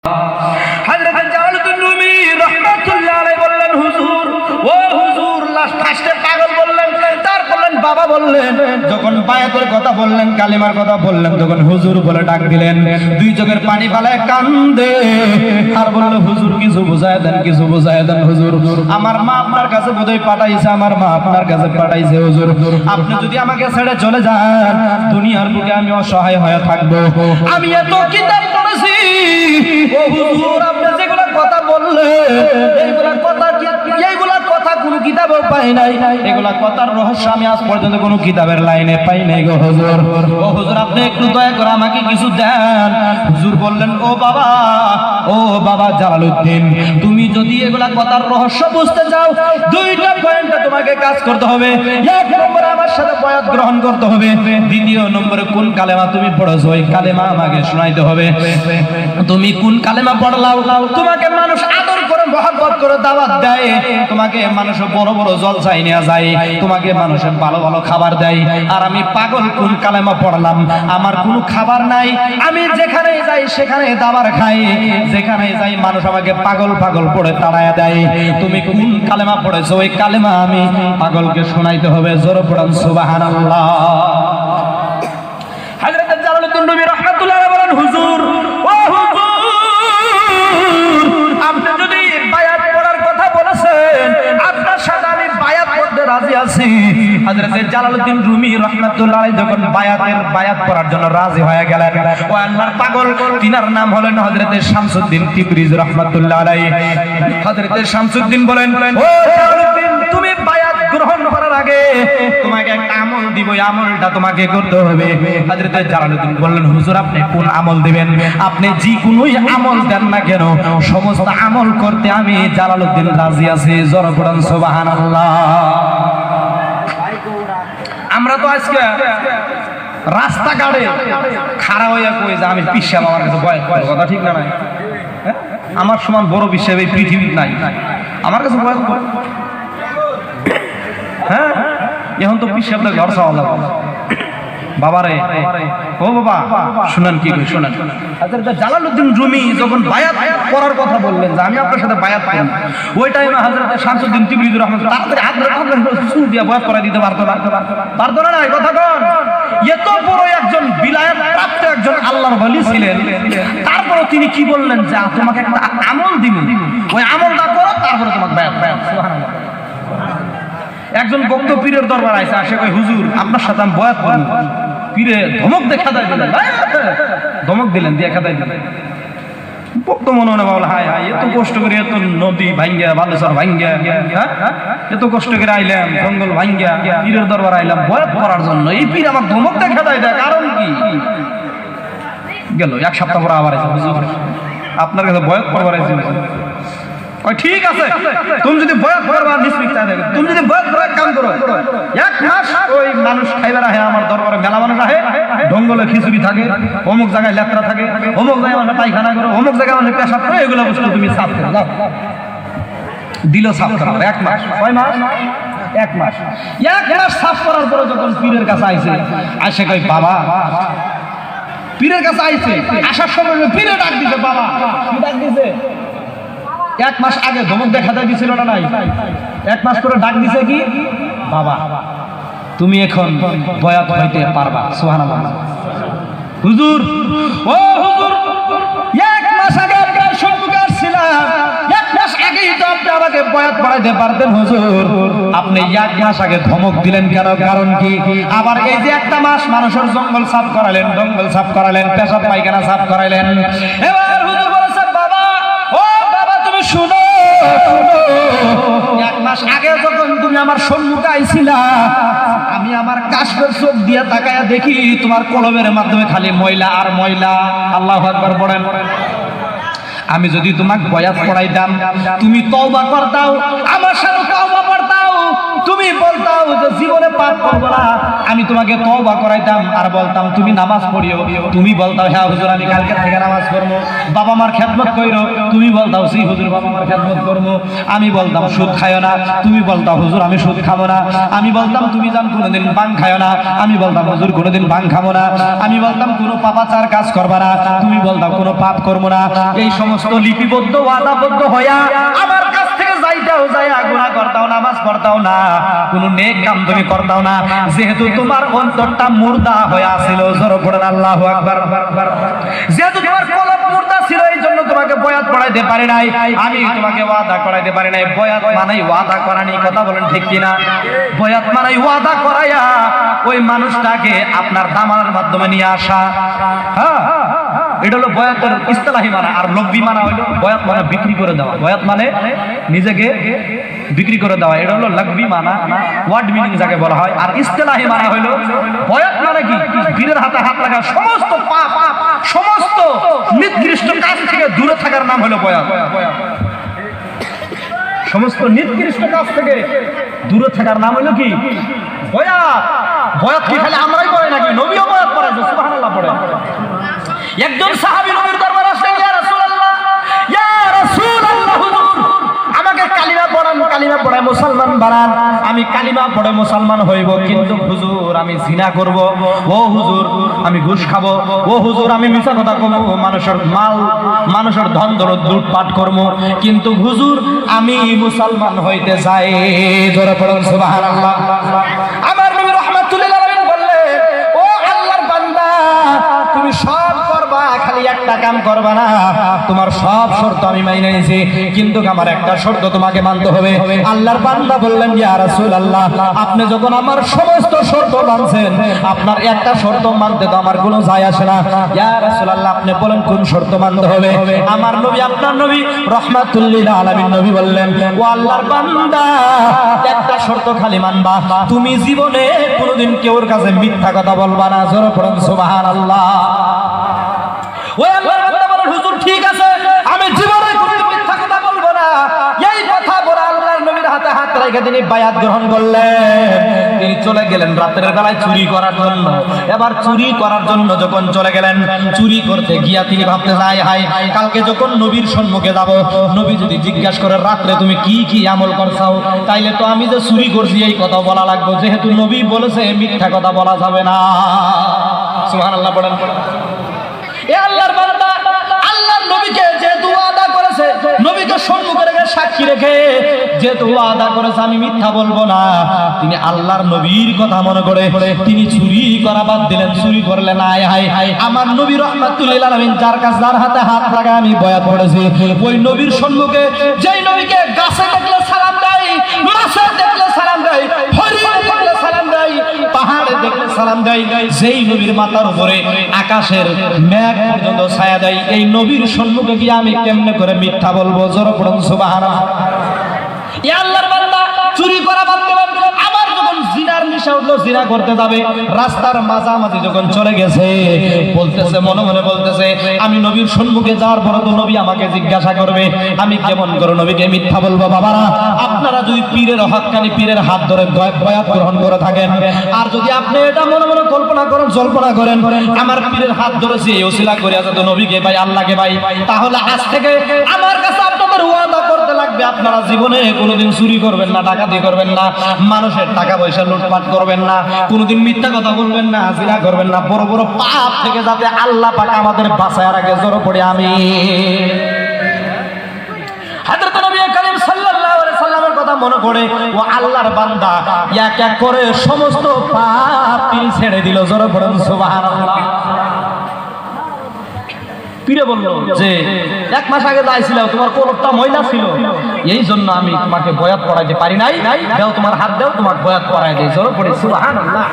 হযরত Jalaluddin Rumi রাহমাতুল্লাহ আলাইহি বললেন, হুজুর, ও হুজুর, ফার্স্টে পাগল বললেন, তারপর বাবা বললেন, যখন বায়াতের কথা বললেন, কালিমার কথা বললেন, তখন হুজুর বলে ডাক দিলেন। দুই চোখের পানি ফালায় কান্দে আর বলল, হুজুর কিছু বুঝায় দেন, কিছু বুঝায় দেন হুজুর। আমার মা আপনার কাছে বোধহয় পাঠাইছে, আমার মা আপনার কাছে পাঠাইছে হুজুর। আপনি যদি আমাকে ছেড়ে চলে যান, দুনিয়ার বুকে আমি অসহায় হয়ে থাকবো। আমি এত কিতাব পড়েছি ও হুজুর, আপনি যেগুলা কথা বললেন এইগুলা কথা কোন কিতাবেও পাই নাই। এগুলা কথার রহস্য আমি আজ পর্যন্ত কোন কিতাবের লাইনে পাই নাই গো হুজুর। ও হুজুর, আপনি একটু দয়া করে আমাকে কিছু দেন। হুজুর বললেন, ও বাবা জালালউদ্দিন, তুমি যদি এগুলা কথার রহস্য বুঝতে চাও, দুইটা পয়েন্টে তোমাকে কাজ করতে হবে। এক নম্বরে আমার সাথে বয়াত গ্রহণ করতে হবে। দ্বিতীয় নম্বরে কোন কালেমা তুমি পড়েছো ওই কালেমা আমাকে শোনাইতে হবে। তুমি কোন কালেমা পড়লাও, তোমাকে মানুষ আদর করে মহব্বত করে দাওয়াত দেয়, তোমাকে মানুষ বড় বড় জলসায় নিয়ে যায়, তোমাকে মানুষের ভালো ভালো খাবার দেয়। আর আমি পাগল কোন কালেমা পড়লাম, আমার কোনো খাবার নাই, আমি যেখানে যাই সেখানে দাবার খাই, যেখানে যাই মানুষ আমাকে পাগল পাগল পড়ে তাড়ায়া দেয়। তুমি কোন কালেমা পড়েছো ওই কালেমা আমি পাগলকে শোনাইতে হবে। জোরে পড়ান সুবহানাল্লাহ। হযরত জালালউদ্দিন রুমি রাহমাতুল্লাহ আলাইহি বলেন, হুজুর, ও হুজুর, আপনি যদি বায়াত পড়ার কথা বলেছেন, আপনার সাথে আমি বায়াত করতে রাজি আছি। হযরত জালালউদ্দিন রুমি রাহমাতুল্লাহ আলাইহি যখন বায়াত পড়ার জন্য রাজি হয়ে গেলেন, ও আল্লাহর পাগল, তিনার নাম হলেন হযরত শামসুদ্দিন তিবরিজ রাহমাতুল্লাহ আলাইহি। হযরত শামসুদ্দিন বলেন, ও জালালউদ্দিন, তুমি বায়াত গ্রহণ করার আগে তোমাকে একটা আমল দিব, এই আমলটা তোমাকে করতে হবে। হযরত জালালউদ্দিন বললেন, হুজুর, আপনি কোন আমল দিবেন? আপনি যে কোনোই আমল দেন না কেন, সমস্ত আমল করতে আমি জালালউদ্দিন রাজি আছি। জোরে পড়ান সুবহানাল্লাহ। আমরা তো আজকে রাস্তাঘাটে খাড়া হইয়া কই যে আমি পিসাব, আমার কাছে ভয়, কথা ঠিক না? নাই, আমার সমান বড় পিসাব এই পৃথিবীর নাই, আমার কাছে ভয়। হ্যাঁ, এখন তো পিসাবটা ঘর চাওয়া যাবে। বাবারে, ও বাবা, শুনেন কি কই, শুনেন। হযরত জালালউদ্দিন রুমি যখন বায়াত করার কথা বললেন যে আমি আপনার সাথে বায়াত করব, ওই টাইমে হযরত শামসুদ্দিন তিবরিজ রাহমাতুল্লাহ তাড়াতাড়ি হাত ধরে সুর দিয়ে বায়াত করাই দিতে পারতো না? না, এই কথা কোন? এত বড় একজন বিলায়াত প্রাপ্ত একজন আল্লাহর ওলি ছিলেন, তারপরে তিনি কি বললেন যে তোমাকে একটা আমল দিব, ওই আমলটা করো, তারপরে তোমাকে বায়াত। সুবহানাল্লাহ। একজন বক্ত পীরের দরবার আইছে, আসে কই, হুজুর, আপনার সাথে আমি বয়াত করব। পীরে ধমক দিয়ে খেদাই দিলেন, ধমক দিলেন, দিয়ে খেদাই দিলেন। বক্ত মনে মনে ভাবল, হায় হায়, এত কষ্ট করে, এত নদী ভাঙ্গা, বালুচর ভাঙ্গা, এত কষ্ট করে আইলাম, জঙ্গল ভাঙ্গা, পীরের দরবার আইলাম বয়াত করার জন্য, এই পীর আমার ধমক দিয়ে খেদাই দেয়, কারণ কি? গেল এক সপ্তাহ পরে আবার আইছে, হুজুর, আপনার কাছে বয়াত করবার আইছে। ঠিক আছে, তুমি যদি বয়াত করবা নিশ্চিত চাই দেবে, তুমি যদি বয়াত করার কাম করো, এক মাস ওই মানুষ খাইবার আহে, আমার দরবারে মেলা মানুষ আহে, জঙ্গলে খিচুড়ি থাকে, অমুক জায়গায় লেত্রা থাকে, অমুক জায়গায় মানুষ পায়খানা করো, অমুক জায়গায় মানুষ পেশাব করে, এগুলো বস্তু তুমি সাফ করে দাও। দিল সাফ করা, এক মাস। কয় মাস? এক মাস। এক মাস সাফ করার পরে যখন পীরের কাছে আইছে, আসে কই, বাবা, পীরের কাছে আইছে, আসার সময় পীরে ডাক দিছে, বাবা, কি ডাক দিছে? এক মাস আগে ধমক দেখা দিয়েছিল না? নাই, এক মাস করে ডাক দিছে কি, বাবা, তুমি এখন বয়াত হইতে পারবা। সুবহানাল্লাহ। হুজুর, ও হুজুর, এক মাস আগে আপনার সম্মুখে আসছিলাম, এক মাস আগেই তো আপনি আমাকে বয়াত পড়াইতে পারতেন হুজুর, আপনি এক মাস আগে ধমক দিলেন কেন? কারণ কি? আবার এই যে একটা মাস মানুষের জঙ্গল সাফ করালেন, জঙ্গল সাফ করালেন, পেশাব পায়খানা সাফ করাইলেন, এবার হুজুর বলেছে, বাবা, ও বাবা, তুমি শুনো, এক মাস আগে যখন তুমি আমার সম্মুখে আইছিলা, আমি আমার কাশফের চোখ দিয়ে তাকায়া দেখি তোমার কলবের মাধ্যমে খালি ময়লা আর ময়লা। আল্লাহু আকবার পড়েন। আমি যদি তোমাকে বয়াত পড়াইতাম, তুমি তওবা করতাও, আমার সাথে তওবা করতাও, তুমি তুমি বলতাও যে জীবনে পাপ করবো না, আমি তোমাকে তওবা করাইতাম আর বলতাম তুমি নামাজ পড়িও, তুমি বলতাও হ্যাঁ হুজুর আমি কালকে থেকে নামাজ পড়বো। বাবা মার খেদমত কইরো, তুমি বলতাও জি হুজুর বাবা মার খেদমত করবো। আমি বলতাম সুদ খাইও না, তুমি বলতাও হুজুর আমি সুদ খাবো না। আমি বলতাম তুমি জান কোনোদিন ভাং খাইও না, আমি বলতাম হুজুর কোনোদিন ভাং খাবো না। আমি বলতাম কোনো পাপাচার কাজ করবা না, তুমি বলতাও কোনো পাপ করবো না। এই সমস্ত লিপিবদ্ধ ওয়াদাবদ্ধ হইয়া আমার কাছ থেকে যাইতাও যাইয়া গুনাহ করতাও, নামাজ পড়তাও না, কোনো নেক কাম তুমি করতাও না, যেহেতু তোমার অন্তরটা মুর্দা হয়ে আছিল। জোরে পড়েন আল্লাহু আকবার। যেহেতু তোমার কলব মুর্দা ছিল, এই জন্য তোমাকে বয়াত পড়াইতে পারি নাই, আমি তোমাকে ওয়াদা করাইতে পারি নাই। বয়াত মানেই ওয়াদা করানি, কথা বলেন ঠিক কিনা? বয়াত মানেই ওয়াদা করাইয়া ওই মানুষটাকে আপনার দামানের মাধ্যমে নিয়ে আসা। হ্যাঁ, এটা হলো বয়াতের ইস্তিলাহি মানা। আর লব্বি মানা হলো বয়াত মানে বিক্রি করে দেওয়া। বয়াত মানে নিজেকে বিক্রি করে দেওয়া, এটা হলো লব্বি মানা, ওয়ার্ড মিনিং যাকে বলা হয়। আর ইস্তিলাহি মানা হলো বয়াত মানে কি পীরের হাতে হাত লাগা, সমস্ত পাপ সমস্ত নিকৃষ্ট কাজ থেকে দূরে থাকার নাম হলো বয়াত। সমস্ত নিকৃষ্ট কাজ থেকে দূরে থাকার নাম হলো কি বয়াত। বয়াত কি খালি আমরাই পড়ে নাকি? নবীও বয়াত পড়ে, সুবহানাল্লাহ পড়ে। একজন সাহাবী নবীর দরবারে আসলেন, ইয়া রাসূলুল্লাহ, ইয়া রাসূলুল্লাহ হুজুর আমাকে কালিমা পড়ান, কালিমা পড়ে মুসলমান বানান। আমি কালিমা পড়ে মুসলমান হইব, কিন্তু হুজুর আমি জিনা করব, ও হুজুর আমি ঘুষ খাবো, ও হুজুর আমি মিথ্যা কথা কইব, মানুষের মাল মানুষের ধন দৌলত লুটপাট করব, কিন্তু হুজুর আমি মুসলমান হইতে চাই। জোরে পড়ুন সুবহানাল্লাহ। আমার নবী রাহমাতুল্লাহ আলাইহি বললেন, ও আল্লাহর বান্দা তুমি সব করবা, খালি একটা কাম করবা না। তোমার সব শর্ত আমি মাইনে নিয়েছি, কিন্তু আমার একটা শর্ত তোমাকে মানতে হবে। আল্লাহর বান্দা বললেন, ইয়া রাসূলুল্লাহ আপনি যখন আমার সমস্ত শর্ত মানছেন, আপনার একটা শর্ত মানতে তো আমার কোনো যায় আসে না। ইয়া রাসূলুল্লাহ আপনি বলেন কোন শর্ত মানতে হবে? আমার নবী আপনার নবী রাহমাতুল্লিল আলামিন নবী বললেন, ও আল্লাহর বান্দা একটা শর্ত খালি মানবা, তুমি জীবনে কোনোদিন কেউর কাছে মিথ্যা কথা বলবা না। জোরে পড়ুন সুবহানাল্লাহ। ওই আল্লাহর বান্দা বলেন, হুজুর ঠিক আছে আমি জীবনে কোনোদিন মিথ্যা কথা বলবো না। এই কথা বলে আল্লাহর নবীর হাতে হাত রেখে তিনি বায়াত গ্রহণ করলেন। তিনি চলে গেলেন রাতের বেলায় চুরি করার জন্য। এবার চুরি করার জন্য যখন চলে গেলেন, চুরি করতে গিয়া তিনি ভাবতে চাই, হাই কালকে যখন নবীর সম্মুখে যাব, নবী যদি জিজ্ঞাসা করে রাত্রে তুমি কি কি আমল করছাও, তাইলে তো আমি যে চুরি করছি এই কথা বলা লাগবে, যেহেতু নবী বলেছে মিথ্যা কথা বলা যাবে না। সুবহানাল্লাহ পড়েন। এ আল্লাহর বান্দা আল্লাহর নবীকে যেহেতু ওয়াদা করেছে, নবীকে সম্মুখে রেখে সাক্ষী রেখে যেহেতু ওয়াদা করেছে আমি মিথ্যা বলবো না, তিনি আল্লাহর নবীর কথা মনে করে তিনি চুরি করা বাদ দিলেন, চুরি করলেন। আয় হায় হায় আমার নবী রাহমাতুল্লিল আলামিন যার কাছে যার হাতে হাত লাগা আমি বয়াত পড়েছি, ওই নবীর সম্মুখে যেই নবীকে গাছে দেখলে সালাম দেয়, মাছে দেখলে সালাম দেয়, হরিণ দেখলে সালাম দেয়, পাহাড়ে দেখলে সালাম দেয়, যেই নবীর মাথার উপরে আকাশের মেঘ পর্যন্ত ছায়া দেয়, এই নবীর সম্মুখে গিয়ে আমি কেমনে করে মিথ্যা বলবো? জোরে পড়ুন সুবহানাল্লাহ। ইয়া আল্লাহর বান্দা চুরি করা বাদ দিলেন, আবার যখন জিনার নেশা উঠলো, জিনা করতে যাবে, রাস্তার মাঝামাঝি যখন চলে গেছে, বলতেছে মনে মনে বলতেছে, আমি নবীর সম্মুখে যাওয়ার পরে তো নবী আমাকে জিজ্ঞাসা করবে, আমি কেমন করে নবীকে মিথ্যা বলবো? বাবারা আপনারা যদি পীরের হক্কানি পীরের হাত ধরে বয়াত গ্রহণ করে থাকেন, আর যদি আপনি এটা মনে মনে কল্পনা করেন জল্পনা করেন আমার পীরের হাত ধরেছি এই ওসিলা করে আছে তো নবীকে ভাই আল্লাহকে ভাই, তাহলে আজ থেকে আমার কাছে আপনাদের ওয়াদা করতে লাগবে আপনারা জীবনে কোনোদিন চুরি করবেন না, ডাকাতি করবেন না, মানুষের টাকা পয়সা লুটপাট করবেন না, কোনোদিন মিথ্যা কথা বলবেন না, জিনা করবেন না, বড় বড় পাপ থেকে যাতে আল্লাহ পাক আমাদের বাঁচায় রাখে। জোরে পড়ে আমিন। হযরত নবী করিম সাল্লাল্লাহু আলাইহি সাল্লামের কথা মনে করে ও আল্লাহর বান্দা এক এক করে সমস্ত পাপ তিনি ছেড়ে দিল। জোরে পড়ুন সুবহানাল্লাহ। পীরে বলল যে এক মাস আগে যাইছিলাম তোমার কলবটা ময়লা ছিল, এই জন্য আমি তোমাকে বয়াত পড়াইতে পারি নাই, দাও তোমার হাত দাও তোমার বয়াত পড়াই দেই। জোরে পড়ে সুবহানাল্লাহ।